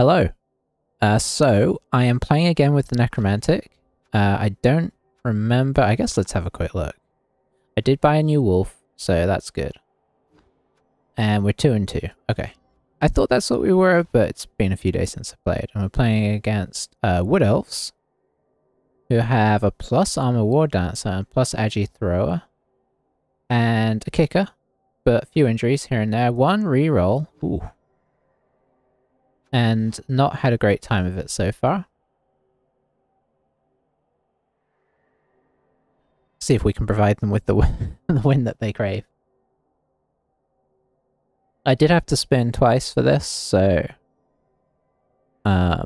Hello. So I am playing again with the Necromantic. I don't remember. I guess let's have a quick look. I did buy a new wolf, so that's good. And we're 2 and 2. Okay. I thought that's what we were, but it's been a few days since I played. And we're playing against Wood Elves, who have a plus armor war dancer and plus agi thrower, and a kicker, but a few injuries here and there. 1 reroll. Ooh. And not had a great time of it so far. See if we can provide them with the win that they crave. I did have to spin twice for this, so I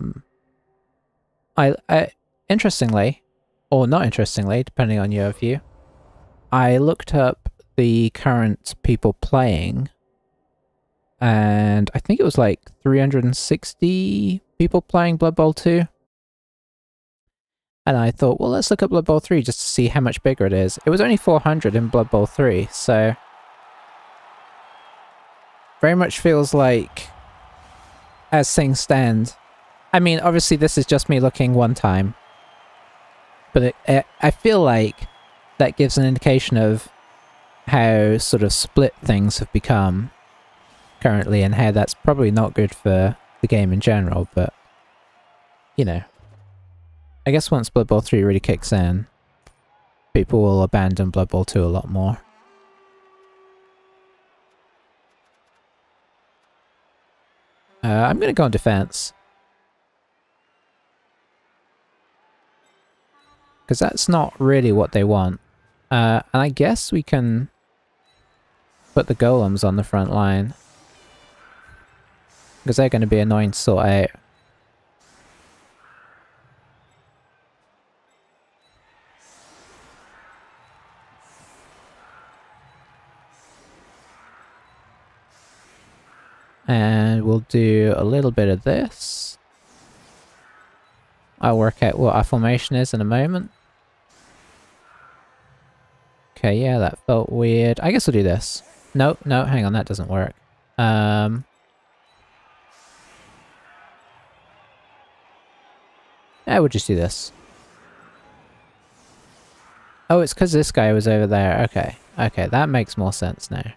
interestingly, or not interestingly, depending on your view, I looked up the current people playing, and I think it was like 360 people playing Blood Bowl 2. And I thought, well, let's look at Blood Bowl 3 just to see how much bigger it is. It was only 400 in Blood Bowl 3, so very much feels like, as things stand, I mean, obviously this is just me looking one time, but I feel like that gives an indication of how sort of split things have become currently, and how that's probably not good for the game in general, but, you know. I guess once Blood Bowl 3 really kicks in, people will abandon Blood Bowl 2 a lot more. I'm gonna go on defense. Because that's not really what they want. And I guess we can put the golems on the front line, because they're going to be annoying to sort out. And we'll do a little bit of this. I'll work out what our formation is in a moment. Okay, yeah, that felt weird. I guess we'll do this. No, hang on, that doesn't work. Yeah, we'll just do this. Oh, it's because this guy was over there. Okay, okay, that makes more sense now.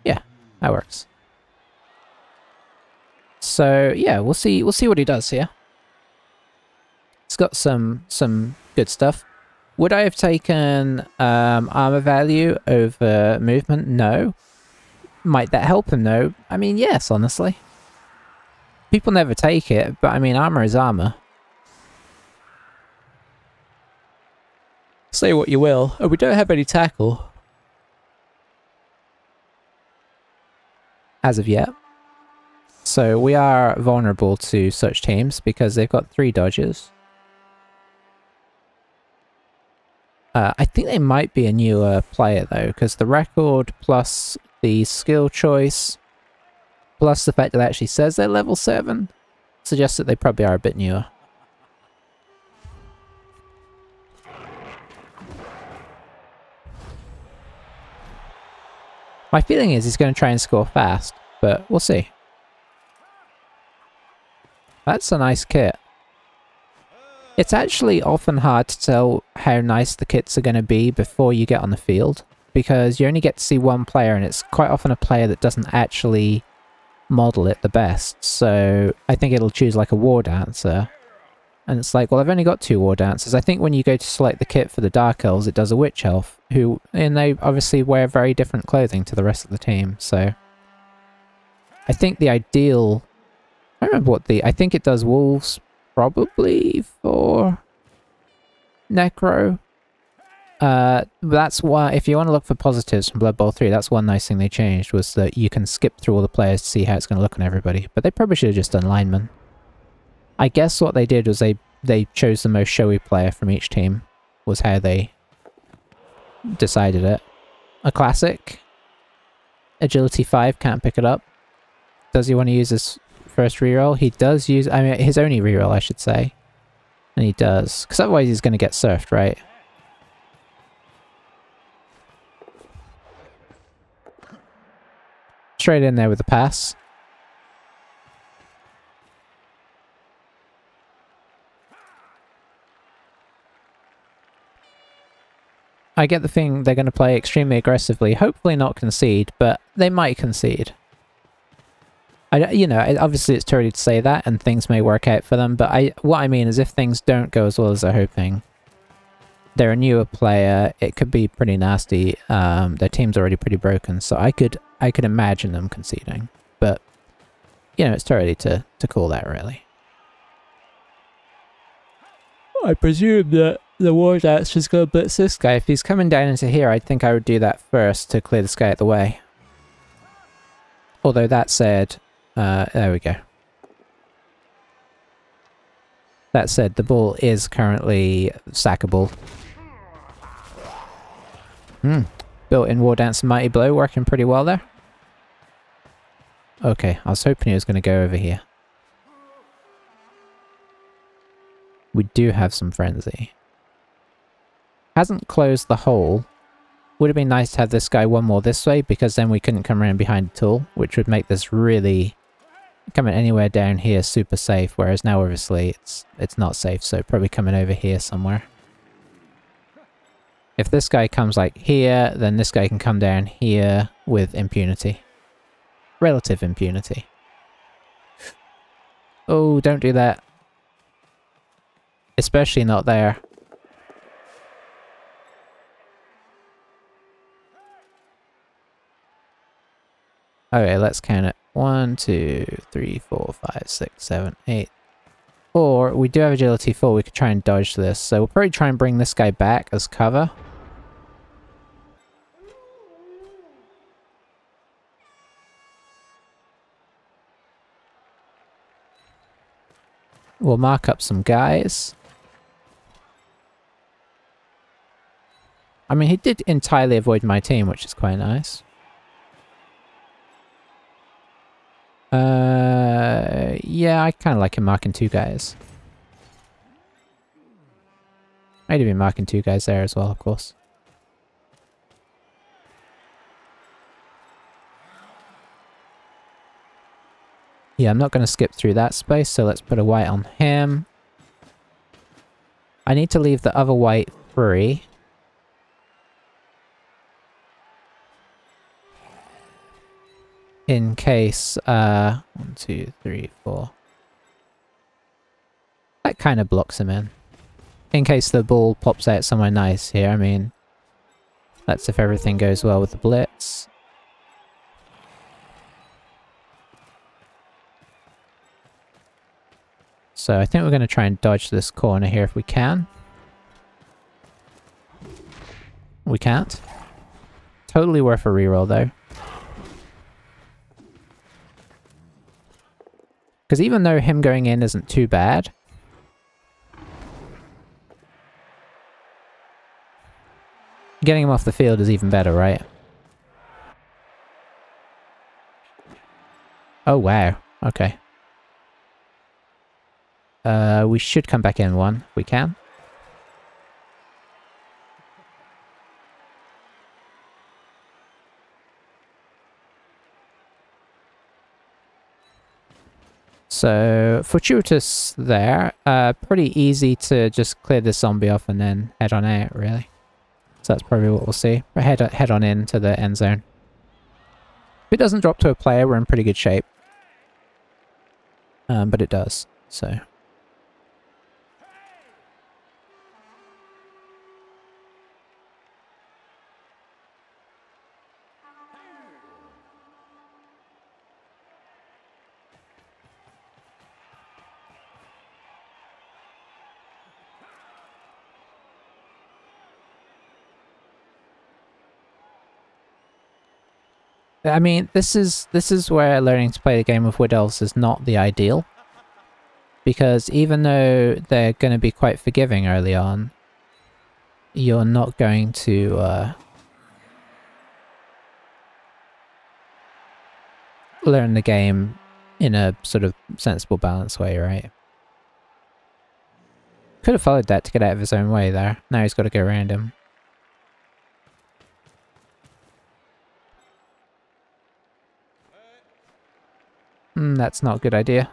Yeah, that works. So yeah, we'll see what he does here. It's got some good stuff. Would I have taken armor value over movement? No. Might that help him though? I mean, yes, honestly. People never take it, but I mean, armor is armor. Say what you will. Oh, we don't have any tackle. As of yet. So we are vulnerable to such teams because they've got 3 dodges. I think they might be a newer player though, because the record plus the skill choice plus the fact that it actually says they're level 7 suggests that they probably are a bit newer. My feeling is he's going to try and score fast, but we'll see. That's a nice kit. It's actually often hard to tell how nice the kits are going to be before you get on the field, because you only get to see one player, and it's quite often a player that doesn't actually model it the best. So I think it'll choose like a war dancer, and it's like, well, I've only got 2 war dancers. I think when you go to select the kit for the Dark Elves, it does a Witch Elf, and they obviously wear very different clothing to the rest of the team, so I think the ideal... I don't remember what I think it does wolves, probably, for Necro. That's why, if you want to look for positives from Blood Bowl 3, that's one nice thing they changed, was that you can skip through all the players to see how it's going to look on everybody. But they probably should have just done linemen. I guess what they did was they chose the most showy player from each team, was how they decided it. A classic. Agility 5, can't pick it up. Does he want to use his first reroll? He does use, I mean, his only reroll, I should say. And he does. Because otherwise he's going to get surfed, right? Straight in there with the pass. I get the thing they're going to play extremely aggressively, hopefully not concede, but they might concede. You know, obviously it's too early to say that, and things may work out for them, but what I mean is if things don't go as well as they're hoping, they're a newer player, it could be pretty nasty. Their team's already pretty broken, so I could imagine them conceding. But, you know, it's too early to call that, really. I presume that the Wardat's just going to blitz this guy. If he's coming down into here, I think I would do that first to clear this guy out the way. Although that said, there we go. That said, the ball is currently sackable. Built-in War Dance and Mighty Blow working pretty well there. Okay, I was hoping he was going to go over here. We do have some Frenzy. Hasn't closed the hole. Would have been nice to have this guy one more this way, because then we couldn't come around behind at all, which would make this really... coming anywhere down here super safe, whereas now obviously it's not safe, so probably coming over here somewhere. If this guy comes like here, then this guy can come down here with impunity. Relative impunity. Oh, don't do that. Especially not there. Okay, let's count it. 1, 2, 3, 4, 5, 6, 7, 8. Or we do have agility 4, we could try and dodge this. So we'll probably try and bring this guy back as cover. We'll mark up some guys. I mean, he did entirely avoid my team, which is quite nice. Yeah, I kind of like him marking 2 guys. I'd have been marking 2 guys there as well, of course. Yeah, I'm not going to skip through that space, so let's put a white on him. I need to leave the other white free. In case, 1, 2, 3, 4. That kind of blocks him in. In case the ball pops out somewhere nice here, I mean, that's if everything goes well with the blitz. So I think we're going to try and dodge this corner here if we can. We can't. Totally worth a reroll though. Because even though him going in isn't too bad, getting him off the field is even better, right? Oh wow, okay. We should come back in one, if we can. So, fortuitous there. Pretty easy to just clear this zombie off and then head on out, really. So that's probably what we'll see. We'll head on into the end zone. If it doesn't drop to a player, we're in pretty good shape. But it does, so... I mean, this is where learning to play the game of Wood Elves is not the ideal. Because even though they're going to be quite forgiving early on, you're not going to learn the game in a sort of sensible, balanced way, right? Could have followed that to get out of his own way there. Now he's got to go around him. That's not a good idea.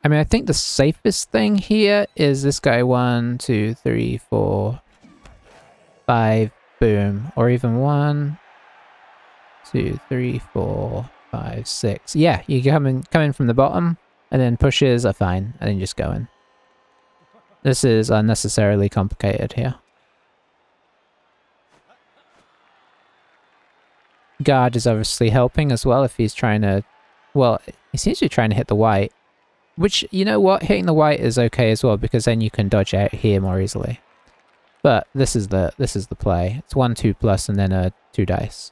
I mean, I think the safest thing here is this guy 1, 2, 3, 4, 5, boom. Or even 1, 2, 3, 4, 5, 6. Yeah, you come in from the bottom, and then pushes are fine, and then just go in. This is unnecessarily complicated here. Guard is obviously helping as well if he's trying to... Well, he seems to be trying to hit the white. Which, you know what? Hitting the white is okay as well, because then you can dodge out here more easily. But this is the play. It's 1, 2 plus, and then 2 dice.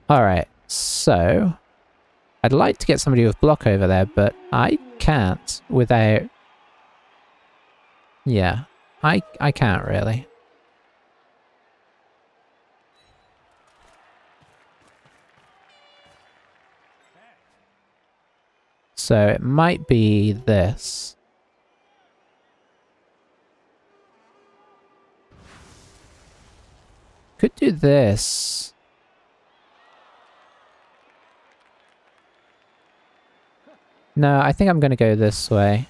Alright, so... I'd like to get somebody with block over there, but I can't without... Yeah, I can't really. So it might be this. Could do this. No, I think I'm going to go this way.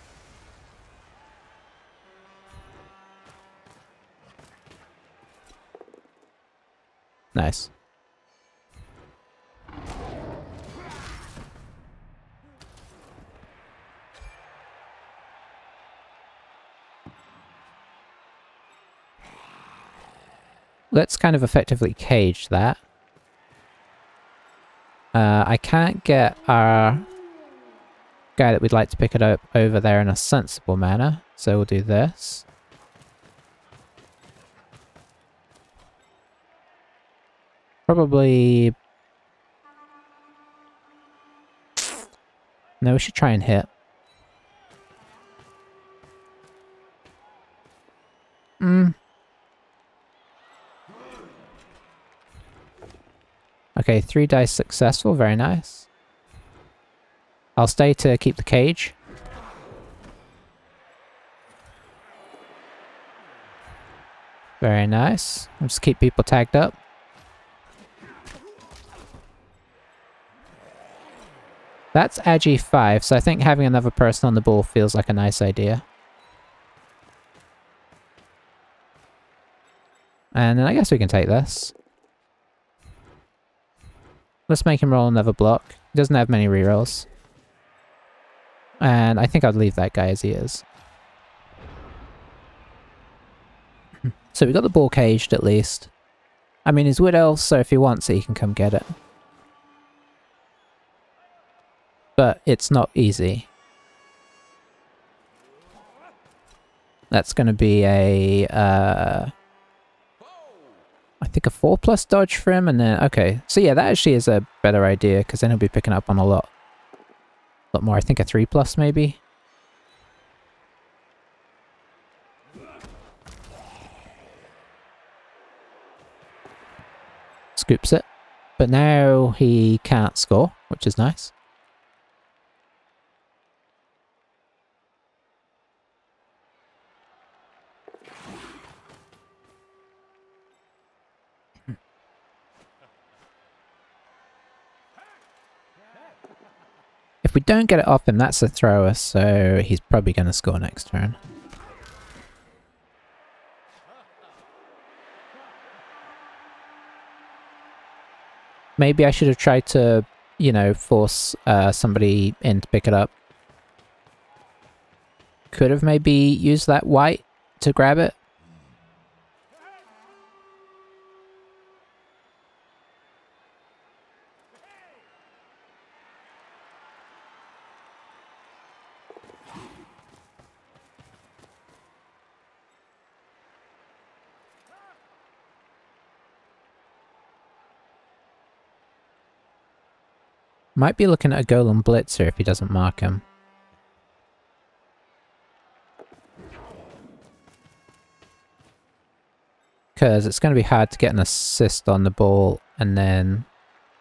Nice. Let's kind of effectively cage that. I can't get our guy that we'd like to pick it up over there in a sensible manner, so we'll do this. Probably... No, we should try and hit. Okay, 3 dice successful, very nice. I'll stay to keep the cage. Very nice. I'll just keep people tagged up. That's Agi 5, so I think having another person on the ball feels like a nice idea. And then I guess we can take this. Let's make him roll another block. He doesn't have many rerolls. And I think I'd leave that guy as he is. So we got the ball caged at least. I mean, he's Wood Elf, so if he wants it, he can come get it. But it's not easy. That's going to be a... I think a 4+ dodge for him, and then... Okay, so yeah, that actually is a better idea, because then he'll be picking up on a lot more. I think a 3+ maybe. Scoops it. But now he can't score, which is nice. If we don't get it off him, that's a thrower, so he's probably going to score next turn. Maybe I should have tried to, you know, force somebody in to pick it up. Could have maybe used that white to grab it. Might be looking at a Golem Blitzer if he doesn't mark him. Because it's going to be hard to get an assist on the ball, and then...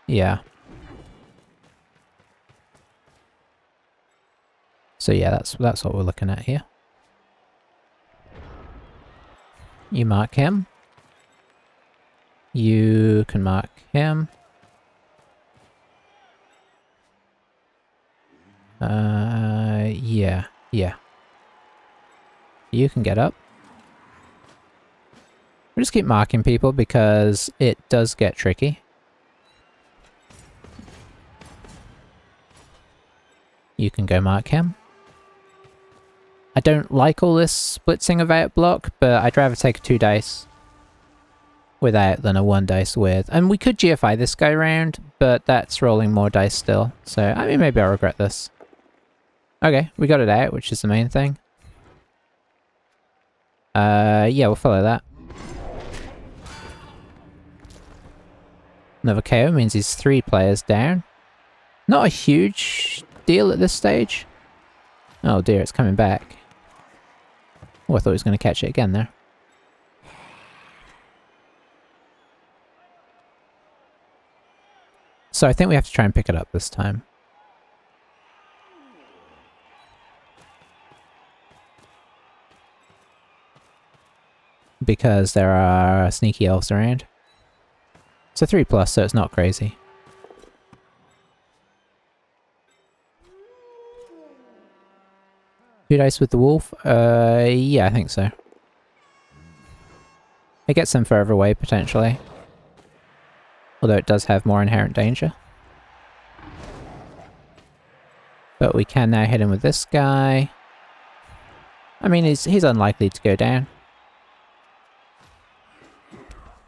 yeah. So yeah, that's what we're looking at here. You mark him. You can mark him. Yeah. You can get up. We'll just keep marking people because it does get tricky. You can go mark him. I don't like all this splitzing of outblock, but I'd rather take a 2 dice without than a 1 dice with. And we could GFI this guy round, but that's rolling more dice still. So, I mean, maybe I'll regret this. Okay, we got it out, which is the main thing. Yeah, we'll follow that. Another KO means he's 3 players down. Not a huge deal at this stage. Oh dear, it's coming back. Oh, I thought he was going to catch it again there. So I think we have to try and pick it up this time. Because there are sneaky elves around. It's a 3+, so it's not crazy. Two dice with the wolf? Yeah, I think so. It gets them further away, potentially. Although it does have more inherent danger. But we can now hit him with this guy. I mean, he's unlikely to go down.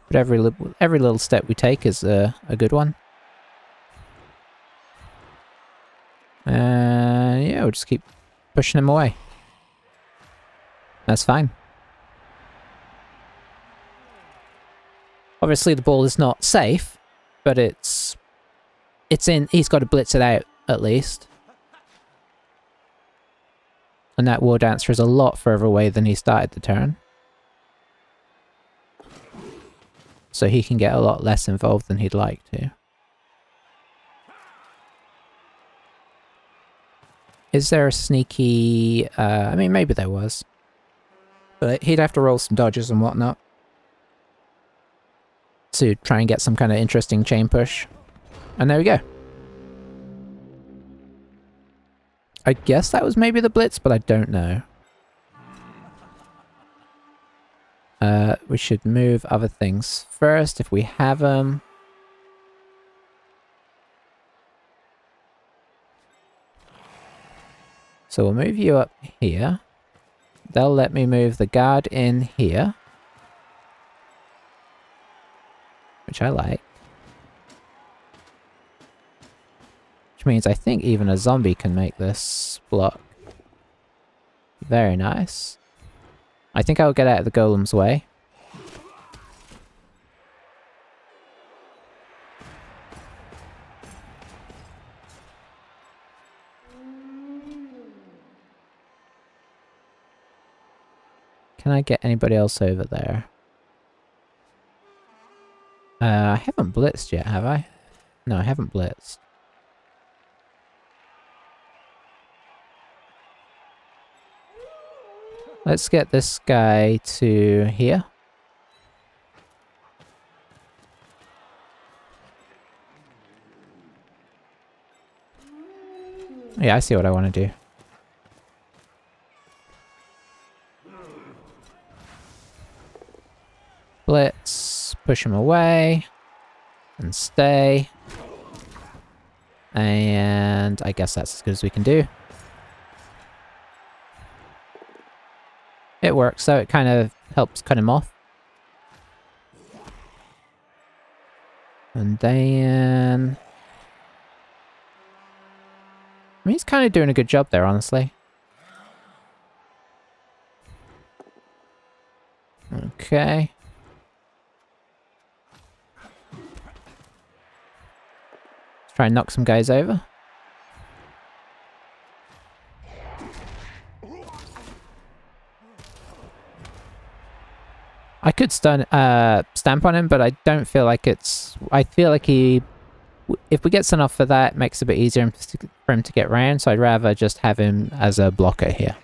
But every little step we take is a good one. Yeah, we'll just keep pushing him away. That's fine. Obviously the ball is not safe, but it's in. He's got to blitz it out at least. And that War Dancer is a lot further away than he started the turn. So he can get a lot less involved than he'd like to. Is there a sneaky... I mean, maybe there was. But he'd have to roll some dodges and whatnot to try and get some kind of interesting chain push. And there we go. I guess that was maybe the blitz, but I don't know. We should move other things first if we have them. So we'll move you up here. They'll let me move the guard in here. Which I like. Which means I think even a zombie can make this block. Very nice. I think I'll get out of the golem's way. Can I get anybody else over there? I haven't blitzed yet, have I? No, I haven't blitzed. Let's get this guy to here. Yeah, I see what I want to do. Blitz, push him away, and stay. And I guess that's as good as we can do. It works, so it kind of helps cut him off. And then... I mean, he's kind of doing a good job there, honestly. Okay. Let's try and knock some guys over. I could stamp on him, but I don't feel like it's... I feel like he... If we get sent off for that, it makes it a bit easier for him to get round, so I'd rather just have him as a blocker here.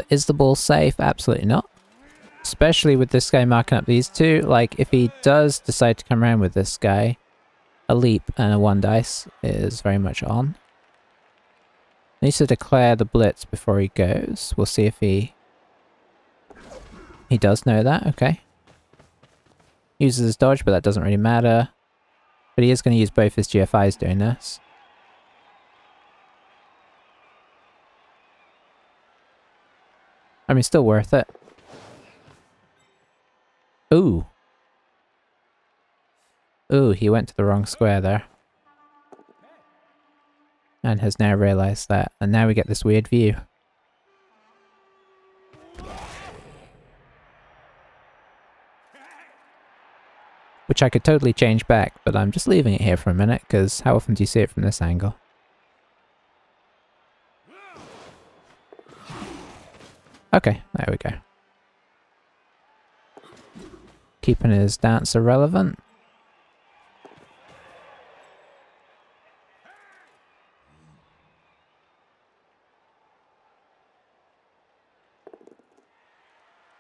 Is the ball safe? Absolutely not. Especially with this guy marking up these two. Like, if he does decide to come around with this guy, a leap and a 1 dice is very much on. Needs to declare the blitz before he goes. We'll see if he does know that, okay. Uses his dodge, but that doesn't really matter. But he is going to use both his GFIs doing this. I mean, still worth it. Ooh. Ooh, he went to the wrong square there. And has now realised that. And now we get this weird view. Which I could totally change back, but I'm just leaving it here for a minute, because how often do you see it from this angle? Okay, there we go. Keeping his dance irrelevant.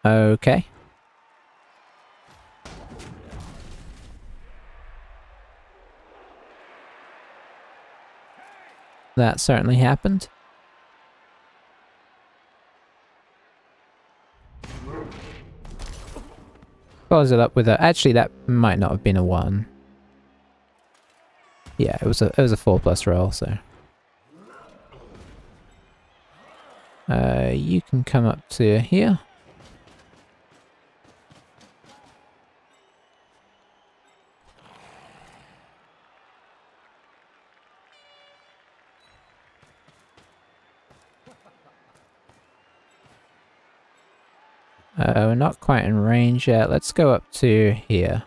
Okay. That certainly happened. Follows it up with a... Actually, that might not have been a 1. Yeah, it was a 4+ roll, so... you can come up to here. We're not quite in range yet. Let's go up to here.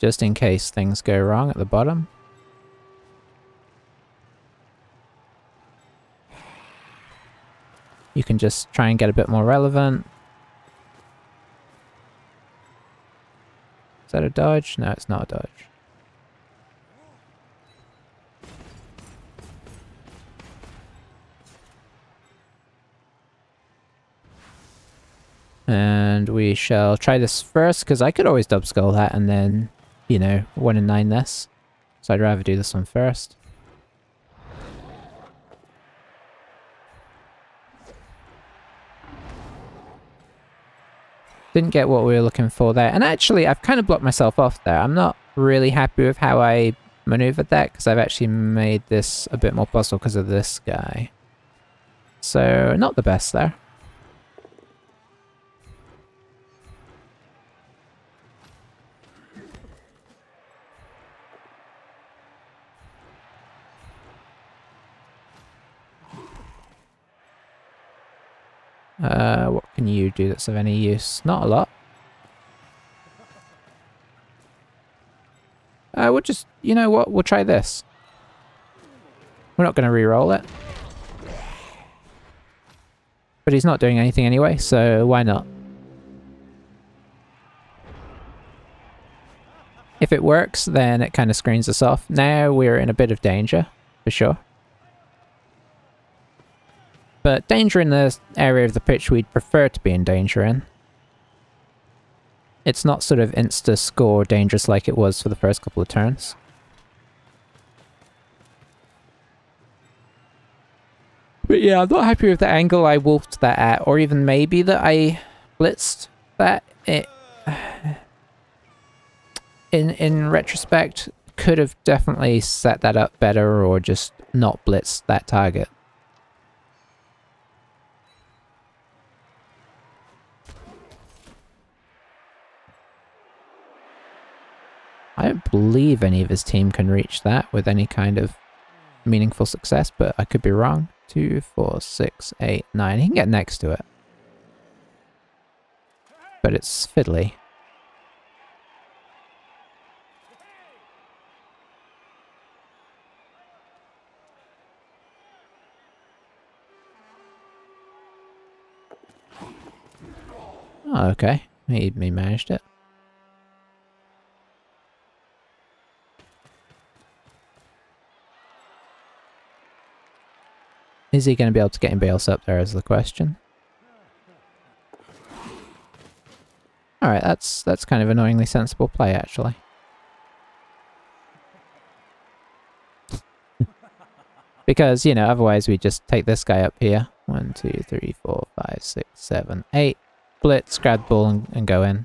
Just in case things go wrong at the bottom. You can just try and get a bit more relevant. Is that a dodge? No, it's not a dodge. And we shall try this first, because I could always dub skull that and then, you know, 1 in 9 this. So I'd rather do this one first. Didn't get what we were looking for there. And actually, I've kind of blocked myself off there. I'm not really happy with how I maneuvered that, because I've actually made this a bit more possible because of this guy. So, not the best there. What can you do that's of any use? Not a lot. We'll just, you know what, we'll try this. We're not going to re-roll it. But he's not doing anything anyway, so why not? If it works, then it kind of screens us off. Now we're in a bit of danger, for sure. But danger in the area of the pitch we'd prefer to be in danger in. It's not sort of insta-score dangerous like it was for the first couple of turns. But yeah, I'm not happy with the angle I wolfed that at, or even maybe that I blitzed that. In retrospect, could have definitely set that up better or just not blitzed that target. I don't believe any of his team can reach that with any kind of meaningful success, but I could be wrong. 2, 4, 6, 8, 9. He can get next to it. But it's fiddly. Oh, okay. He managed it. Is he going to be able to get anybody else up there is the question. Alright, that's kind of annoyingly sensible play, actually. Because, you know, otherwise we just take this guy up here. 1, 2, 3, 4, 5, 6, 7, 8. Blitz, grab the ball, and go in.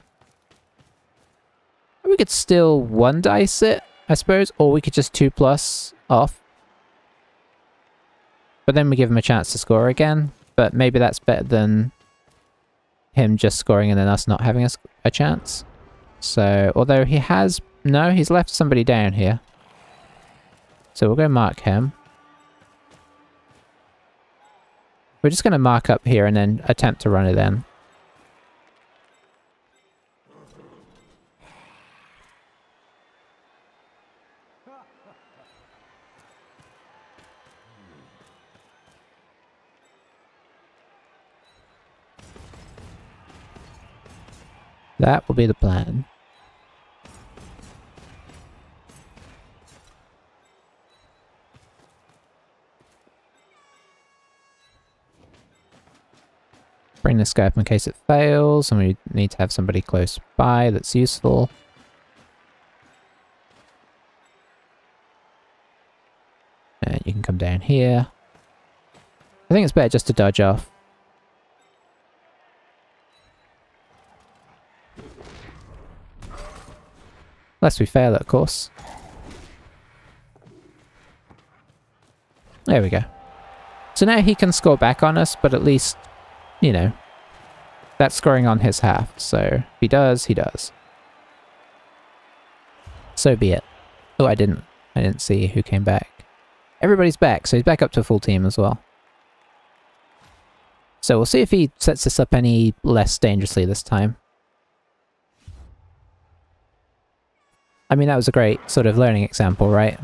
We could still 1-dice it, I suppose, or we could just 2+ off. But then we give him a chance to score again. But maybe that's better than him just scoring and then us not having a chance. So, although he has... No, he's left somebody down here. So we'll go mark him. We're just going to mark up here and then attempt to run it in. That will be the plan. Bring this guy up in case it fails, and we need to have somebody close by that's useful. And you can come down here. I think it's better just to dodge off. Unless we fail it, of course. There we go. So now he can score back on us, but at least, you know, that's scoring on his half. So if he does, he does. So be it. Oh, I didn't see who came back. Everybody's back, so he's back up to a full team as well. So we'll see if he sets this up any less dangerously this time. I mean, that was a great sort of learning example, right?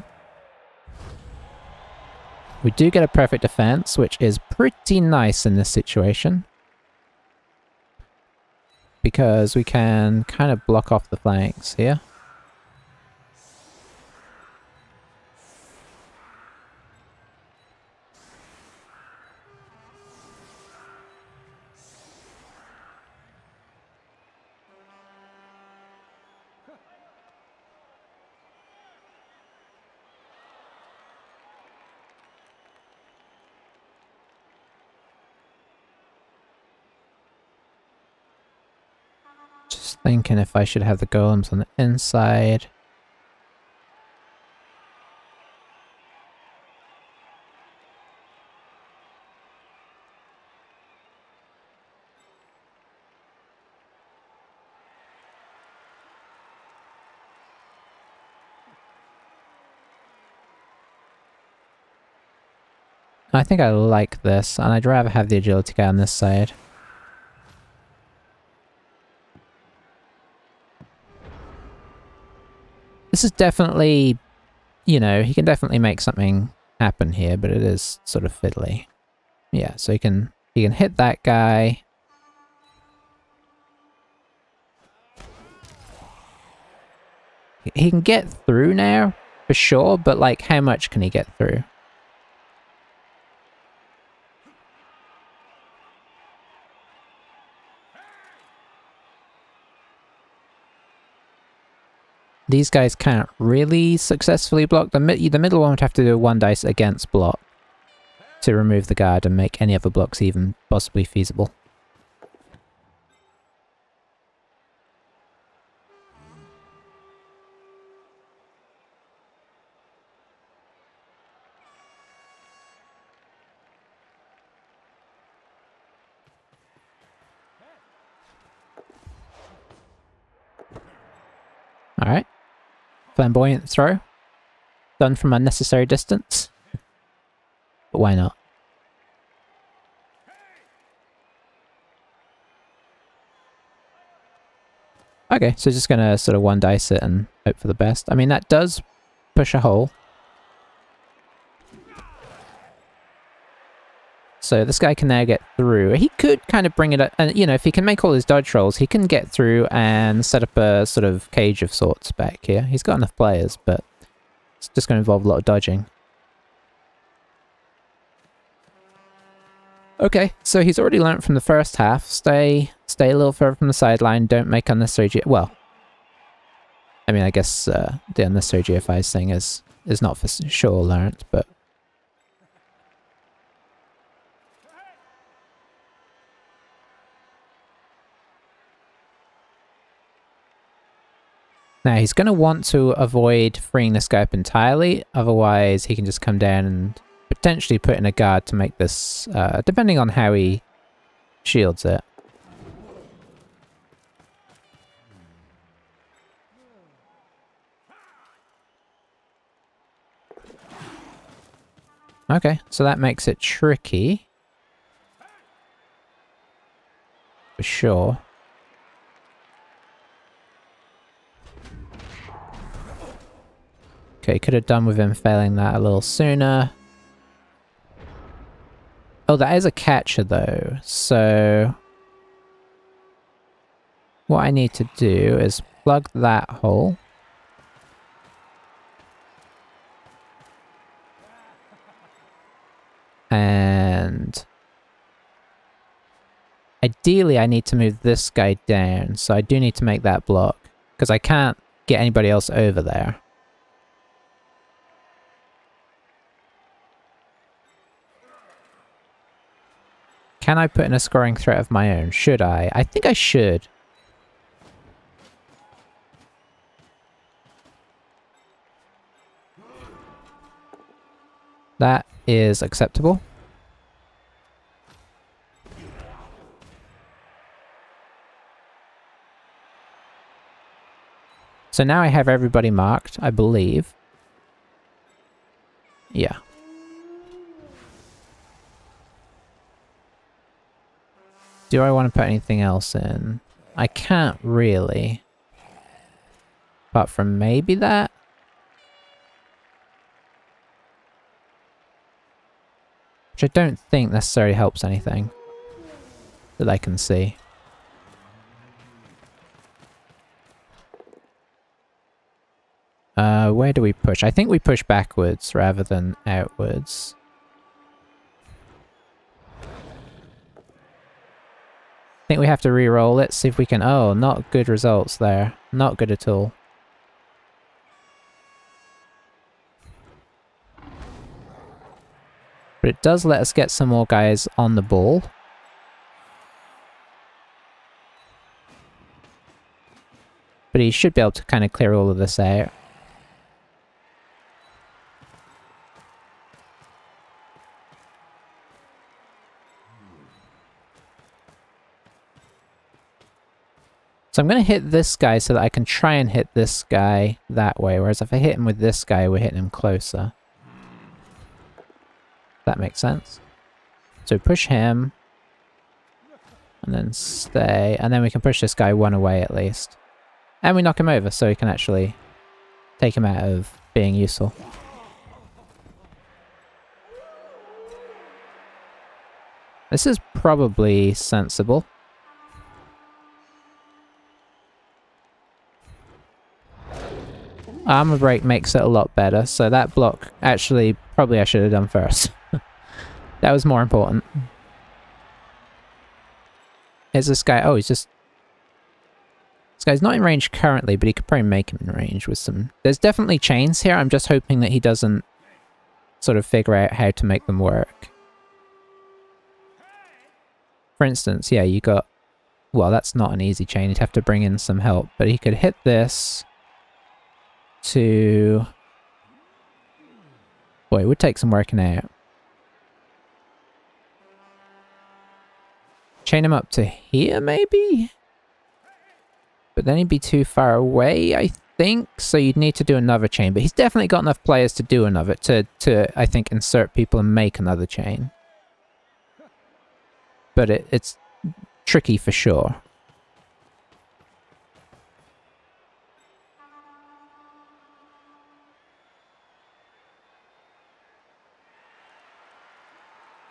We do get a perfect defense, which is pretty nice in this situation. Because we can kind of block off the flanks here. Thinking if I should have the golems on the inside. I think I like this, and I'd rather have the agility guy on this side. This is definitely, you know, he can definitely make something happen here, but it is sort of fiddly. Yeah, so he can hit that guy. He can get through now, for sure, but like, how much can he get through? These guys can't really successfully block. The middle one would have to do a 1-dice against block to remove the guard and make any other blocks even possibly feasible. Alright. Flamboyant throw. Done from unnecessary distance. But why not? Okay, so just gonna sort of 1-dice it and hope for the best. I mean, that does push a hole. So this guy can now get through. He could kind of bring it up, and you know, if he can make all his dodge rolls, he can get through and set up a sort of cage of sorts back here. He's got enough players, but it's just going to involve a lot of dodging. Okay, so he's already learnt from the first half. Stay a little further from the sideline. Don't make unnecessary well, I mean, I guess the unnecessary GFIs thing is not for sure learnt, but... Now, he's going to want to avoid freeing this guy up entirely, otherwise he can just come down and potentially put in a guard to make this, depending on how he shields it. Okay, so that makes it tricky. For sure. Okay, could have done with him failing that a little sooner. Oh, that is a catcher though, so... what I need to do is plug that hole. And... ideally I need to move this guy down, so I do need to make that block. Because I can't get anybody else over there. Can I put in a scoring threat of my own? Should I? I think I should. That is acceptable. So now I have everybody marked, I believe. Yeah. Do I want to put anything else in? I can't really. Apart from maybe that? Which I don't think necessarily helps anything. That I can see. Where do we push? I think we push backwards rather than outwards. I think we have to re-roll it, see if we can... oh, not good results there. Not good at all. But it does let us get some more guys on the ball. But he should be able to kind of clear all of this out. So I'm going to hit this guy so that I can try and hit this guy that way, whereas if I hit him with this guy, we're hitting him closer. That makes sense. So push him, and then stay, and then we can push this guy one away at least. And we knock him over, so we can actually take him out of being useful. This is probably sensible. Armor break makes it a lot better, so that block, actually, probably I should have done first. That was more important. Is this guy... oh, he's just... this guy's not in range currently, but he could probably make him in range with some... there's definitely chains here, I'm just hoping that he doesn't sort of figure out how to make them work. For instance, yeah, you got... well, that's not an easy chain, he'd have to bring in some help, but he could hit this... to... boy, it would take some working out. Chain him up to here, maybe? But then he'd be too far away, I think, so you'd need to do another chain. But he's definitely got enough players to do another, to I think, insert people and make another chain. But it's tricky for sure.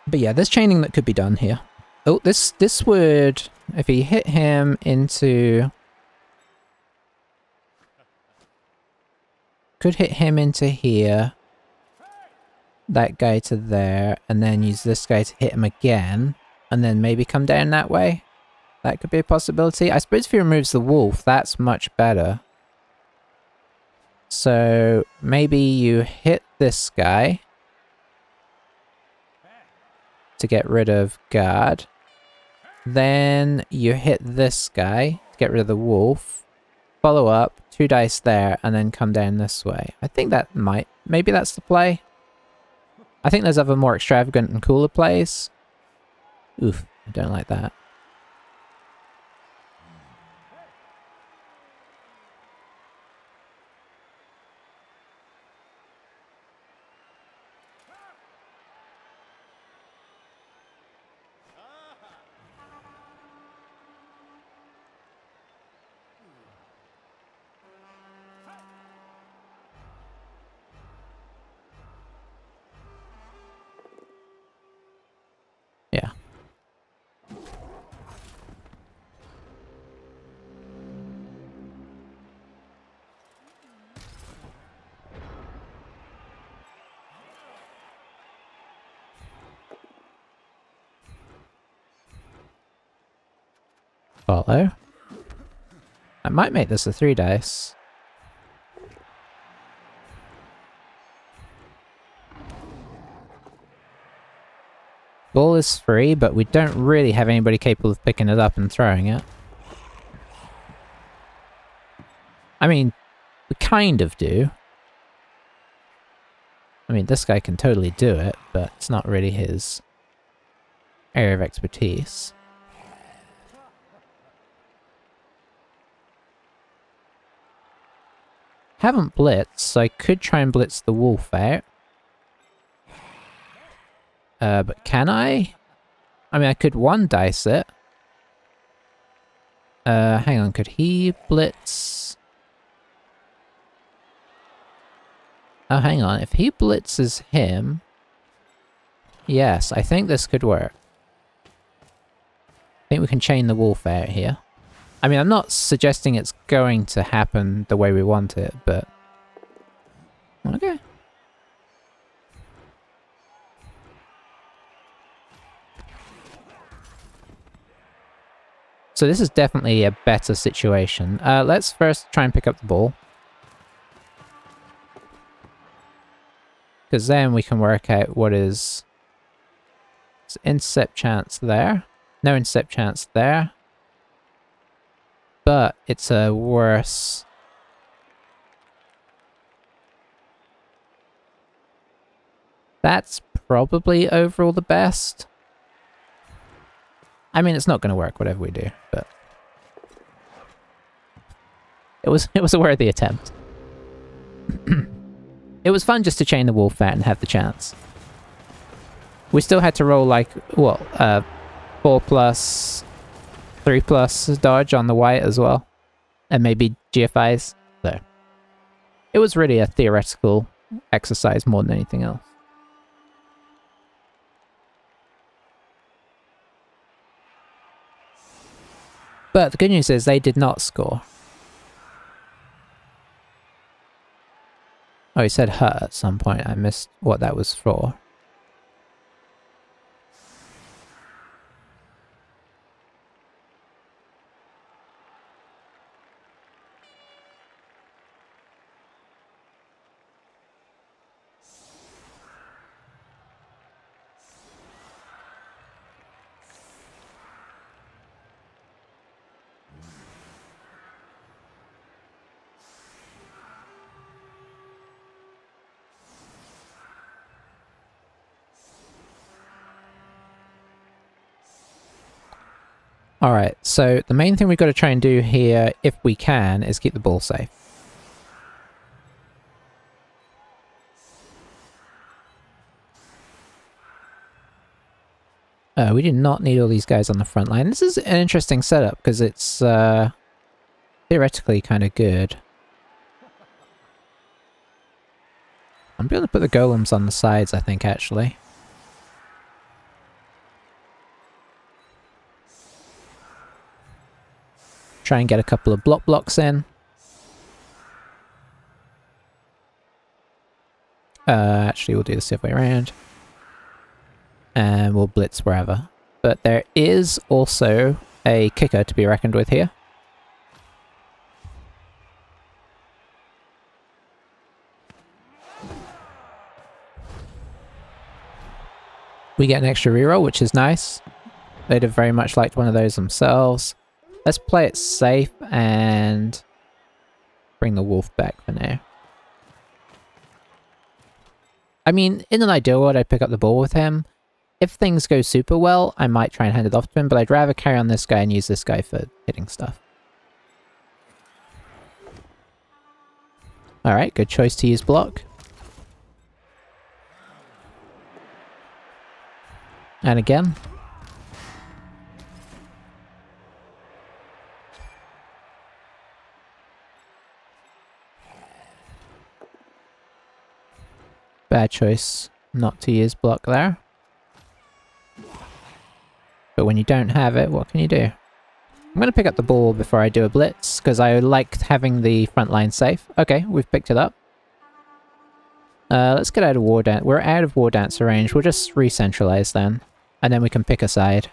But yeah, there's chaining that could be done here. Oh, this would... if he hit him into... could hit him into here. that guy to there, and then use this guy to hit him again, and then maybe come down that way. That could be a possibility. I suppose if he removes the wolf, that's much better. So maybe you hit this guy to get rid of guard. Then you hit this guy to get rid of the wolf. Follow up, 2 dice there, and then come down this way. I think that maybe that's the play. I think there's other more extravagant and cooler plays. Oof, I don't like that. Yeah. Follow. I might make this a 3 dice. Ball is free, but we don't really have anybody capable of picking it up and throwing it. I mean, we kind of do. I mean, this guy can totally do it, but it's not really his area of expertise. Haven't blitzed, so I could try and blitz the wolf out. But can I? I mean, I could 1 dice it. Hang on, could he blitz? Oh, hang on, if he blitzes him... Yes, I think this could work. I think we can chain the wolf out here. I mean, I'm not suggesting it's going to happen the way we want it, but... Okay. So this is definitely a better situation. Let's first try and pick up the ball. Because then we can work out what is... It's intercept chance there. No intercept chance there. But it's a worse... That's probably overall the best. I mean, it's not going to work whatever we do, but... It was a worthy attempt. It was fun just to chain the wolf out and have the chance. We still had to roll like, what, 4+, 3+ dodge on the white as well. And maybe GFIs. So, it was really a theoretical exercise more than anything else. But the good news is they did not score. Oh, he said hut at some point. I missed what that was for. Alright, so the main thing we've got to try and do here, if we can, is keep the ball safe. We do not need all these guys on the front line. This is an interesting setup, because it's theoretically kind of good. I'm going to put the golems on the sides, I think, actually. Try and get a couple of blocks in. Actually, actually we'll do this the other way around. And we'll blitz wherever. But there is also a kicker to be reckoned with here. We get an extra reroll, which is nice. They'd have very much liked one of those themselves. Let's play it safe and bring the wolf back for now. I mean, in an ideal world, I'd pick up the ball with him. If things go super well, I might try and hand it off to him, but I'd rather carry on this guy and use this guy for hitting stuff. Alright, good choice to use block. And again. Bad choice not to use block there. But when you don't have it, what can you do? I'm going to pick up the ball before I do a blitz, because I like having the front line safe. Okay, we've picked it up. Let's get out of War Dance. We're out of War Dancer range. We'll just re-centralize then. And then we can pick a side.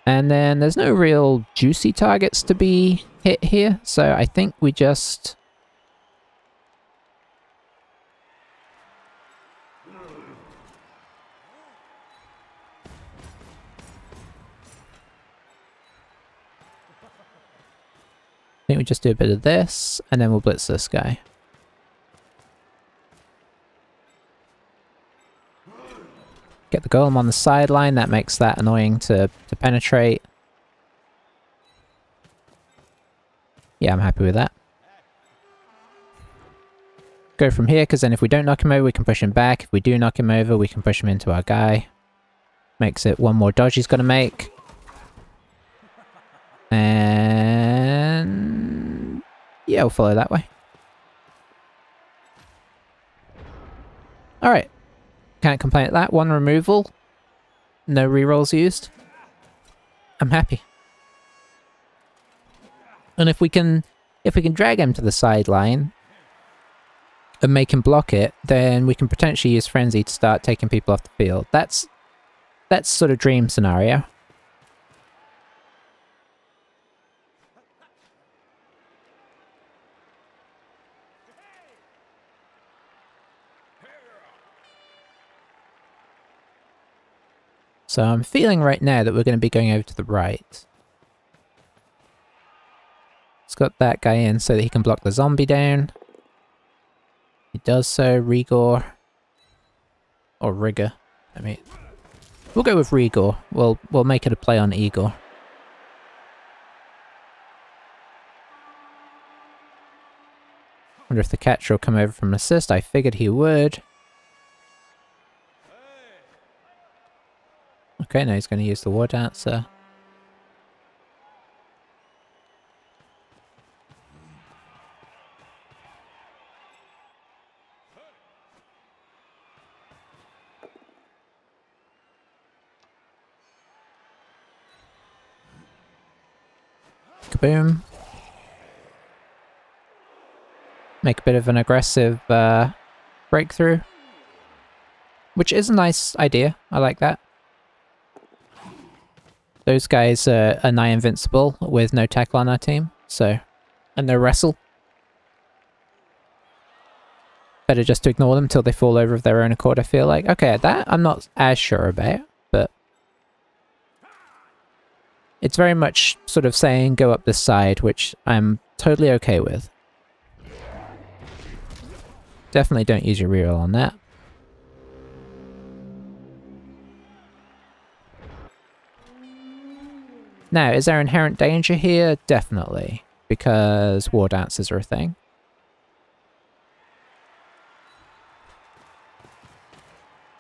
And then there's no real juicy targets to be hit here, so I think we just... I think we just do a bit of this, and then we'll blitz this guy. Get the golem on the sideline, that makes that annoying to penetrate. Yeah, I'm happy with that. Go from here, because then if we don't knock him over, we can push him back. If we do knock him over, we can push him into our guy. Makes it one more dodge he's got to make. And... yeah, we'll follow that way. Alright. Can't complain at that. One removal. No rerolls used. I'm happy. And if we can drag him to the sideline and make him block it, then we can potentially use Frenzy to start taking people off the field. That's sort of dream scenario. So I'm feeling right now that we're going to be going over to the right. Let's got that guy in so that he can block the zombie down. He does so. Rigor. Or Rigor. I mean, we'll go with Rigor. We'll make it a play on Igor. Wonder if the catcher will come over from assist. I figured he would. Okay, now he's going to use the War Dancer. Kaboom. Make a bit of an aggressive breakthrough. Which is a nice idea. I like that. Those guys are nigh invincible with no tackle on our team, so... and no wrestle. Better just to ignore them until they fall over of their own accord, I feel like. Okay, that I'm not as sure about, but... it's very much sort of saying go up this side, which I'm totally okay with. Definitely don't use your reroll on that. Now, is there inherent danger here? Definitely, because war dances are a thing.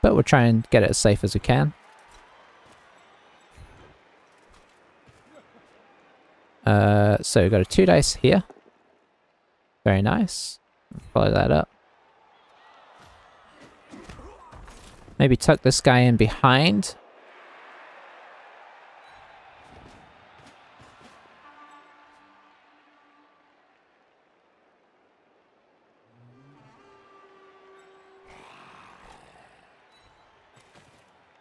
But we'll try and get it as safe as we can. So we've got a 2 dice here. Very nice. Follow that up. Maybe tuck this guy in behind.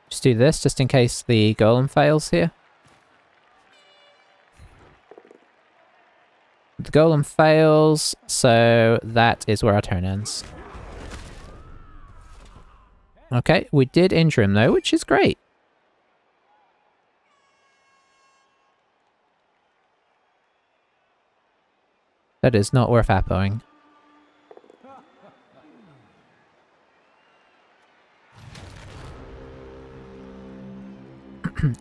Just do this, just in case the golem fails here. The golem fails, so that is where our turn ends. Okay, we did injure him though, which is great. That is not worth appoing.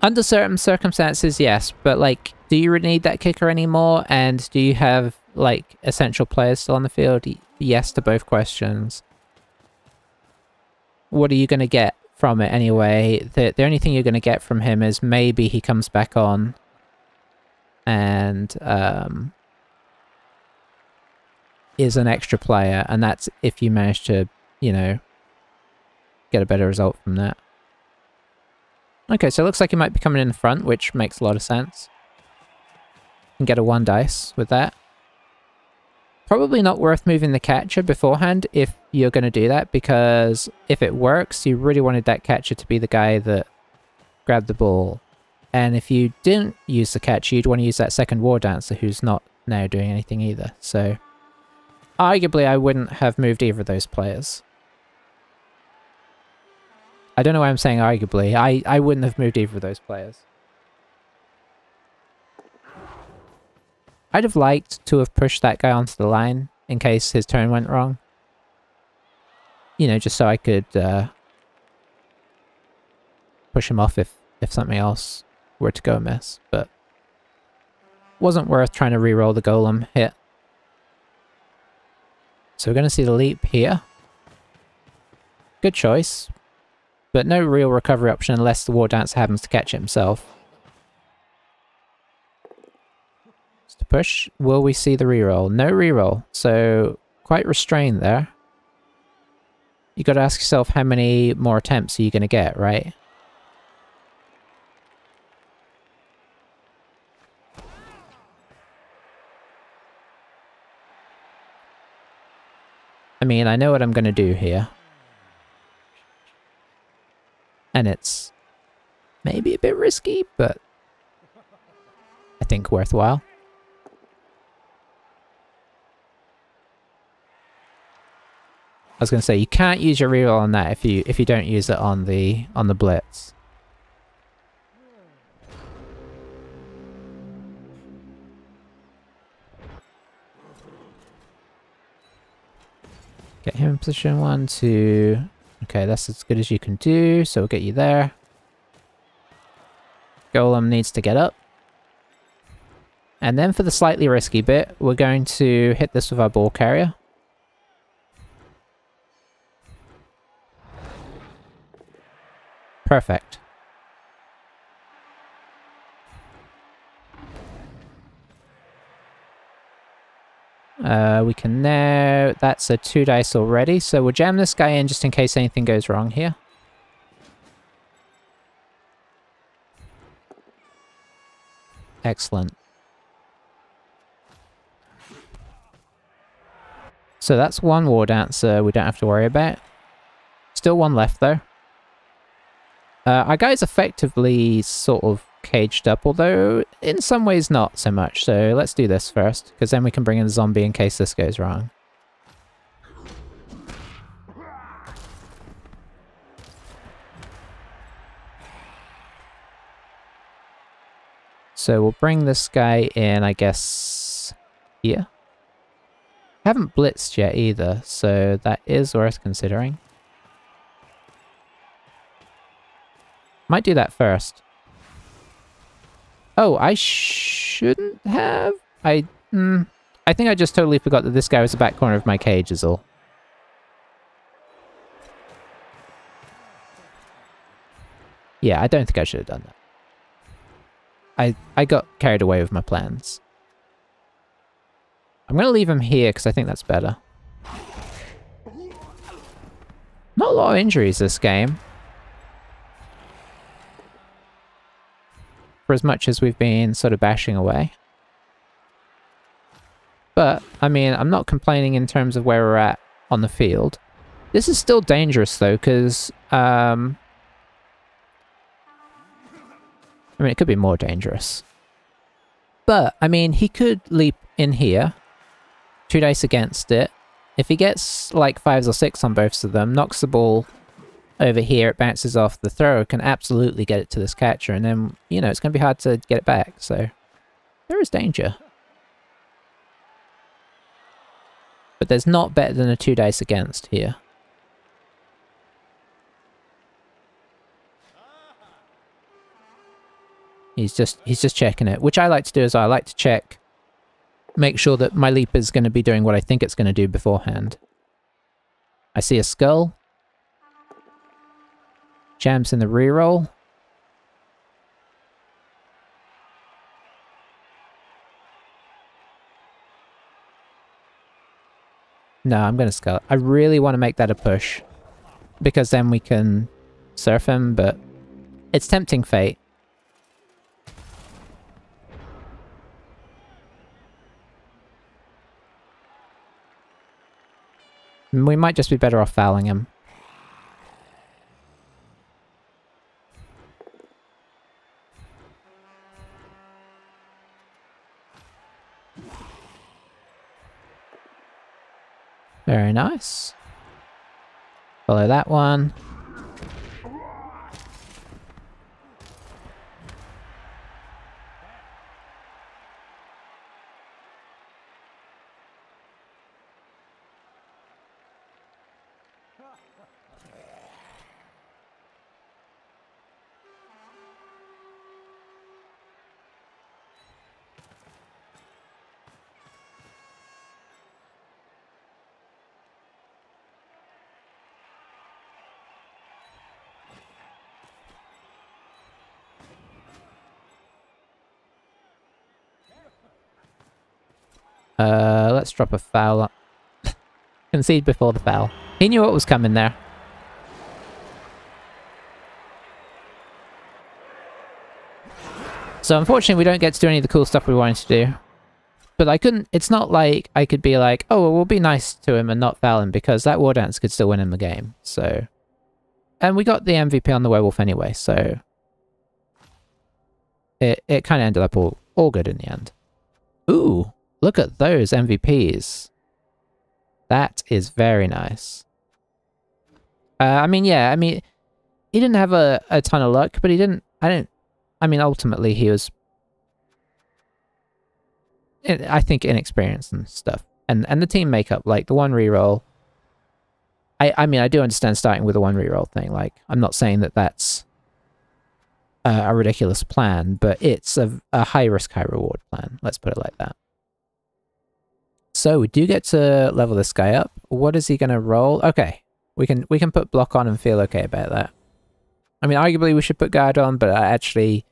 Under certain circumstances, yes, but like, do you really need that kicker anymore? And do you have like essential players still on the field? Yes to both questions. What are you going to get from it anyway? The only thing you're going to get from him is maybe he comes back on and is an extra player, and that's if you manage to, you know, get a better result from that. Okay, so it looks like he might be coming in the front, which makes a lot of sense. And get a 1 dice with that. Probably not worth moving the catcher beforehand if you're going to do that, because if it works, you really wanted that catcher to be the guy that grabbed the ball. And if you didn't use the catcher, you'd want to use that second War Dancer who's not now doing anything either. So, arguably, I wouldn't have moved either of those players. I don't know why I'm saying arguably. I wouldn't have moved either of those players. I'd have liked to have pushed that guy onto the line in case his turn went wrong. You know, just so I could push him off if something else were to go amiss. But wasn't worth trying to reroll the golem hit. So we're going to see the leap here. Good choice. But no real recovery option unless the War Dancer happens to catch it himself. Just to push. Will we see the reroll? No reroll. So quite restrained there. You got to ask yourself how many more attempts are you going to get, right? I mean, I know what I'm going to do here. And it's maybe a bit risky, but I think worthwhile. I was going to say, you can't use your reroll on that if you don't use it on the blitz. Get him in position 1, 2... Okay, that's as good as you can do, so we'll get you there. Golem needs to get up. And then for the slightly risky bit, we're going to hit this with our ball carrier. Perfect. We can now... That's a 2 dice already, so we'll jam this guy in just in case anything goes wrong here. Excellent. So that's 1 War Dancer we don't have to worry about. Still 1 left though. Our guy's effectively sort of caged up, although in some ways not so much. So let's do this first, because then we can bring in the zombie in case this goes wrong. So we'll bring this guy in, I guess, here. Haven't blitzed yet either, so that is worth considering. Might do that first. Oh, I shouldn't have. I think I just totally forgot that this guy was the back corner of my cage is all. Yeah, I don't think I should have done that. I got carried away with my plans. I'm going to leave him here because I think that's better. Not a lot of injuries this game. For as much as we've been sort of bashing away. But, I mean, I'm not complaining in terms of where we're at on the field. This is still dangerous though, because I mean, it could be more dangerous. But, I mean, he could leap in here. 2 dice against it. If he gets, like, 5s or 6 on both of them, knocks the ball over here, it bounces off the thrower, can absolutely get it to this catcher, and then, you know, it's going to be hard to get it back, so... There is danger. But there's not better than a 2 dice against here. He's just checking it, which I like to do as well. I like to check, make sure that my leap is going to be doing what I think it's going to do beforehand. I see a skull. Jams in the reroll. No, I'm going to skull. I really want to make that a push, because then we can surf him, but it's tempting fate. We might just be better off fouling him. Very nice. Follow that one. Let's drop a foul. Concede before the foul. He knew what was coming there. So unfortunately we don't get to do any of the cool stuff we wanted to do. But I couldn't, it's not like I could be like, oh, well, we'll be nice to him and not foul him, because that War Dance could still win him the game, so... And we got the MVP on the werewolf anyway, so... It kind of ended up all good in the end. Ooh! Look at those MVPs. That is very nice. I mean, yeah, I mean, he didn't have a ton of luck, but he didn't, I mean, ultimately he was, I think, inexperienced and stuff. And the team makeup, like the 1 reroll, I mean, I do understand starting with a 1 reroll thing, like, I'm not saying that that's a ridiculous plan, but it's a high risk, high reward plan, let's put it like that. So we do get to level this guy up. What is he going to roll? Okay, we can put block on and feel okay about that. I mean, arguably we should put guard on, but arguably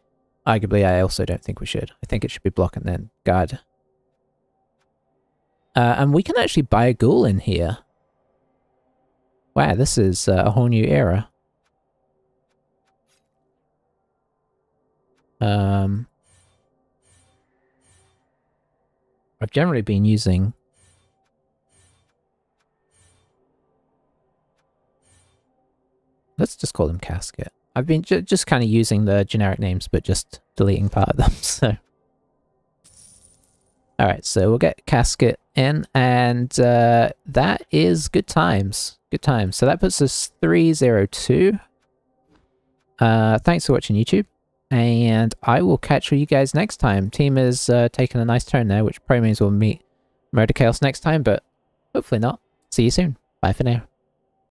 I also don't think we should. I think it should be block and then guard. And we can actually buy a ghoul in here. Wow, this is a whole new era. I've generally been using... Let's just call them Casket. I've been just kind of using the generic names, but just deleting part of them, so... Alright, so we'll get Casket in, and that is good times. Good times. So that puts us 302. Thanks for watching, YouTube. And I will catch you guys next time. Team is taking a nice turn there, which probably means we'll meet Murder Chaos next time, but hopefully not. See you soon. Bye for now.